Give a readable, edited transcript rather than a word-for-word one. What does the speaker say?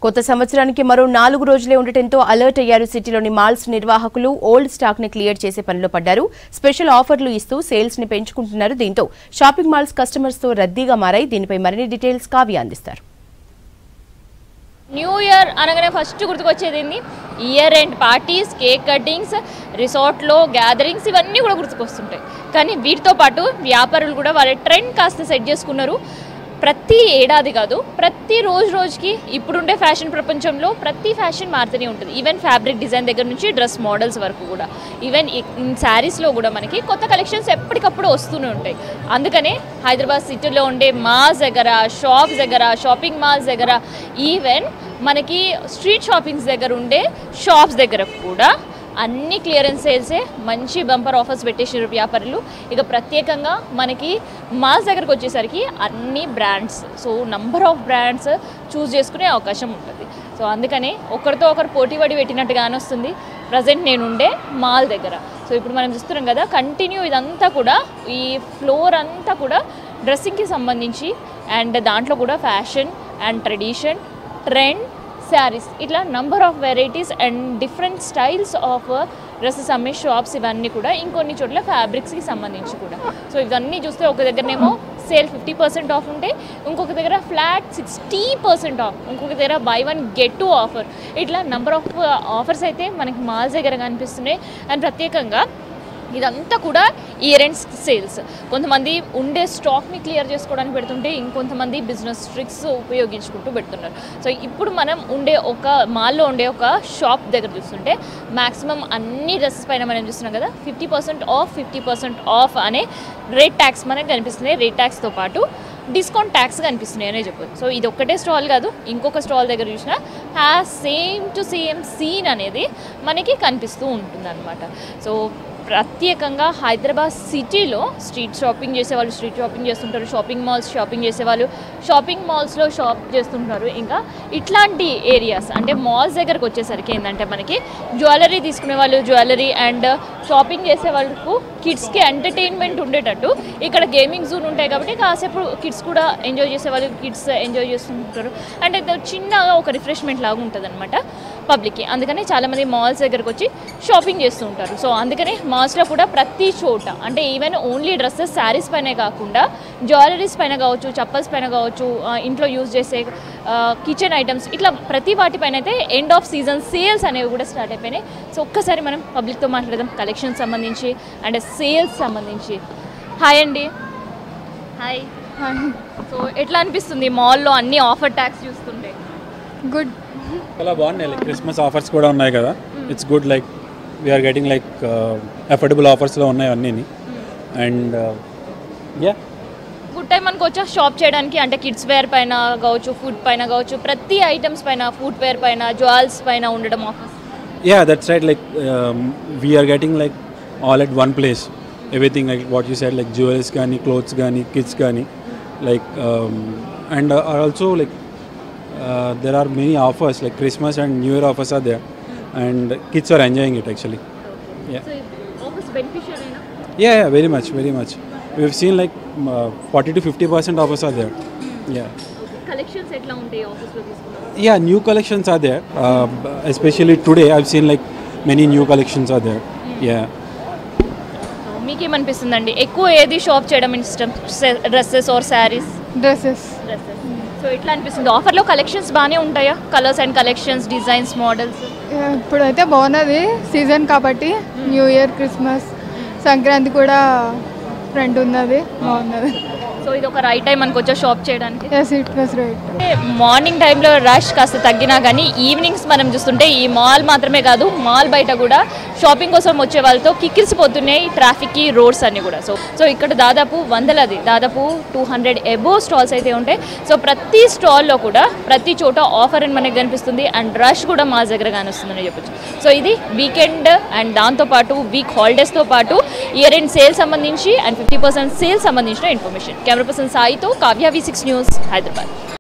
కొత్త సంవత్సరానికి మరో 4 రోజులే ఉండటంతో అలర్ట్ అయ్యారు సిటీలోని మాల్స్ నిర్వాహకులు. ఓల్డ్ స్టాక్ ని క్లియర్ చేసే పనిలో పడ్డారు. స్పెషల్ ఆఫర్లు ఇస్తూ సేల్స్ ని పెంచుకుంటున్నారు. దీంతో షాపింగ్ మాల్స్ కస్టమర్స్ తో రద్దీగా మారాయి. దీనిపై మరిన్ని డీటెయిల్స్ కావ్య అందిస్తారు. న్యూ ఇయర్ అనగానే ఫస్ట్ గుర్తుకొచ్చేది year end parties, cake cuttings, రిసార్ట్లో గ్యాదరింగ్స్ ఇవన్నీ కూడా గుర్తుకొస్తుంటాయి. కానీ వీటితో పాటు వ్యాపారులు కూడా వాళ్ళ ట్రెండ్ కాస్త సెట్ చేసుకున్నారు. ప్రతి ఏడాది కాదు, ప్రతి రోజుకి ఇప్పుడుండే ఫ్యాషన్ ప్రపంచంలో ప్రతి ఫ్యాషన్ మారుతూనే ఉంటుంది. ఈవెన్ ఫ్యాబ్రిక్ డిజైన్ దగ్గర నుంచి డ్రెస్ మోడల్స్ వరకు కూడా, ఈవెన్ శారీస్లో కూడా మనకి కొత్త కలెక్షన్స్ ఎప్పటికప్పుడు వస్తూనే ఉంటాయి. అందుకనే హైదరాబాద్ సిటీలో ఉండే మాల్స్ దగ్గర, షాప్స్ దగ్గర, షాపింగ్ మాల్స్ దగ్గర, ఈవెన్ మనకి స్ట్రీట్ షాపింగ్స్ దగ్గర ఉండే షాప్స్ దగ్గర కూడా అన్ని క్లియరెన్స్ సేల్సే, మంచి బంపర్ ఆఫర్స్ పెట్టేసారు వ్యాపారులు. ఇక ప్రత్యేకంగా మనకి మాల్స్ దగ్గరకు వచ్చేసరికి అన్ని brands, so number of brands choose చేసుకునే అవకాశం ఉంటుంది. సో అందుకనే ఒకరితో ఒకరు పోటీపడి పెట్టినట్టుగానే వస్తుంది ప్రజెంట్ నేనుండే మాల్ దగ్గర. సో ఇప్పుడు మనం చూస్తున్నాం కదా, కంటిన్యూ ఇదంతా కూడా ఈ ఫ్లోర్ అంతా కూడా డ్రెస్సింగ్కి సంబంధించి, అండ్ దాంట్లో కూడా fashion and tradition, trend, saris, ఇట్లా number of varieties and different styles of dresses అమ్మే షాప్స్ ఇవన్నీ కూడా, ఇంకొన్ని చోట్ల ఫ్యాబ్రిక్స్కి సంబంధించి కూడా. సో ఇవన్నీ చూస్తే ఒక దగ్గరనేమో సేల్ 50% ఆఫ్ ఉంటే, ఇంకొక దగ్గర ఫ్లాట్ 60% ఆఫ్, ఇంకొక దగ్గర బై 1 get 2 ఆఫర్. ఇట్లా నంబర్ ఆఫ్ ఆఫర్స్ అయితే మనకి మాల్స్ దగ్గర కనిపిస్తున్నాయి. అండ్ ప్రత్యేకంగా ఇదంతా కూడా ఇయర్ ఎండ్ సేల్స్. కొంతమంది ఉండే స్టాక్ని క్లియర్ చేసుకోవడానికి పెడుతుంటే, ఇంకొంతమంది బిజినెస్ ట్రిక్స్ ఉపయోగించుకుంటూ పెడుతున్నారు. సో ఇప్పుడు మనం ఉండే ఒక మాల్లో ఉండే ఒక షాప్ దగ్గర చూస్తుంటే మ్యాక్సిమం అన్ని డ్రెస్సెస్ పైన మనం చూస్తున్నాం కదా, 50% ఆఫ్ అనే రేట్ ట్యాక్స్ మనకు కనిపిస్తున్నాయి. రేట్ ట్యాక్స్తో పాటు డిస్కౌంట్ ట్యాక్స్ కనిపిస్తున్నాయి అనే చెప్పొచ్చు. సో ఇది ఒక్కటే స్టాల్ కాదు, ఇంకొక స్టాల్ దగ్గర చూసినా సేమ్ టు సేమ్ సీన్ అనేది మనకి కనిపిస్తూ ఉంటుందన్నమాట. సో ప్రత్యేకంగా హైదరాబాద్ సిటీలో స్ట్రీట్ షాపింగ్ చేసేవాళ్ళు స్ట్రీట్ షాపింగ్ చేస్తుంటారు, షాపింగ్ మాల్స్ షాపింగ్ చేసేవాళ్ళు షాపింగ్ మాల్స్లో షాప్ చేస్తుంటారు. ఇంకా ఇట్లాంటి ఏరియాస్ అంటే మాల్స్ దగ్గరకు వచ్చేసరికి ఏంటంటే మనకి జ్యువెలరీ తీసుకునే వాళ్ళు జ్యువెలరీ, అండ్ షాపింగ్ చేసే వాళ్ళకు కిడ్స్కి ఎంటర్టైన్మెంట్ ఉండేటట్టు ఇక్కడ గేమింగ్ జోన్ ఉంటాయి కాబట్టి కాసేపు కిడ్స్ కూడా ఎంజాయ్ చేసేవాళ్ళు కిడ్స్ ఎంజాయ్ చేస్తుంటారు. అంటే చిన్నగా ఒక రిఫ్రెష్మెంట్ లాగా ఉంటుంది అనమాట పబ్లిక్కి. అందుకని చాలామంది మాల్స్ దగ్గరకు వచ్చి షాపింగ్ చేస్తూ ఉంటారు. సో అందుకని మాల్స్లో కూడా ప్రతి చోట, అంటే ఈవెన్ ఓన్లీ డ్రెస్సెస్, శారీస్ పైనే కాకుండా జ్యువెలరీస్ పైన కావచ్చు, చప్పల్స్ పైన కావచ్చు, ఇంట్లో యూజ్ చేసే కిచెన్ ఐటమ్స్, ఇట్లా ప్రతి వాటిపైన అయితే ఎండ్ ఆఫ్ సీజన్ సేల్స్ అనేవి కూడా స్టార్ట్ అయిపోయినాయి. సో ఒక్కసారి మనం పబ్లిక్తో మాట్లాడదాం కలెక్షన్ సంబంధించి అండ్ సేల్స్ సంబంధించి. హాయ్ అండి. హాయ్. సో ఎట్లా అనిపిస్తుంది మాల్లో అన్ని ఆఫర్ ట్యాక్స్ చూస్తుంటే? గుడ్, చాలా బాగున్నాయి. లైక్ క్రిస్మస్ ఆఫర్స్ కూడా ఉన్నాయి కదా, it's good. Like we are getting like affordable ఆఫర్స్లో ఉన్నాయి అన్నీ. అండ్ యా గుడ్ టైం అనుకోవచ్చా షాప్ చేయడానికి? అంటే కిడ్స్ వేర్ పైన కావచ్చు, ఫుడ్ పైన కావచ్చు, ప్రతి ఐటమ్స్ పైన, ఫుడ్ వేర్ పైన, జ్యువెల్స్ పైన ఉండడం offers. Yeah that's right. Like we are getting like all at one place, everything like what you said, like jewelleries కానీ, క్లోత్స్ కానీ, కిడ్స్ కానీ, like and also like there are many offers like Christmas and New Year offers are there, and kids are enjoying it actually. Yeah. So offers beneficial ena? Yeah, very much. We've seen like 40 to 50% offers are there. Yeah. Collections etla untayi offers lo తీసుకున్నారు? Yeah, new collections are there. Especially today I've seen like many new collections are there. Yeah. మీకేమనిపిస్తుందండి ఎక్కువ ఏది shop చేయడం ఇష్టం, dresses or saris? Dresses. So ఎట్లా అనిపిస్తుంది? ఆఫర్లో collections బాగానే ఉంటాయా? Colours and collections, designs, models? ఇప్పుడైతే బాగున్నది సీజన్ కాబట్టి. న్యూ ఇయర్, క్రిస్మస్, సంక్రాంతి కూడా ఫ్రెండ్ ఉన్నది, బాగున్నది. సో ఇది ఒక రైట్ టైం అనుకోవచ్చా షాప్ చేయడానికి? Yes, it was right. Morning టైంలో రష్ కాస్త తగ్గినా కానీ ఈవినింగ్స్ మనం చూస్తుంటే ఈ మాల్ మాత్రమే కాదు, మాల్ బయట కూడా షాపింగ్ కోసం వచ్చే వాళ్ళతో కిక్కిరిసిపోతున్నాయి ట్రాఫిక్కి రోడ్స్ అన్నీ కూడా. సో ఇక్కడ దాదాపు 200 అబోవ్ స్టాల్స్ అయితే ఉంటాయి. సో ప్రతి స్టాల్లో కూడా ప్రతి చోట ఆఫర్ అని మనకు కనిపిస్తుంది, అండ్ రష్ కూడా మాల్స్ దగ్గర కానిస్తుందని చెప్పొచ్చు. సో ఇది వీకెండ్ అండ్ దాంతోపాటు వీక్ హాలిడేస్తో పాటు ఇయర్ ఎండ్ సేల్ సంబంధించి అండ్ 50% సేల్ సంబంధించిన ఇన్ఫర్మేషన్. కెమెరా పర్సన్ సాయితో కావ్య, V6 న్యూస్, హైదరాబాద్.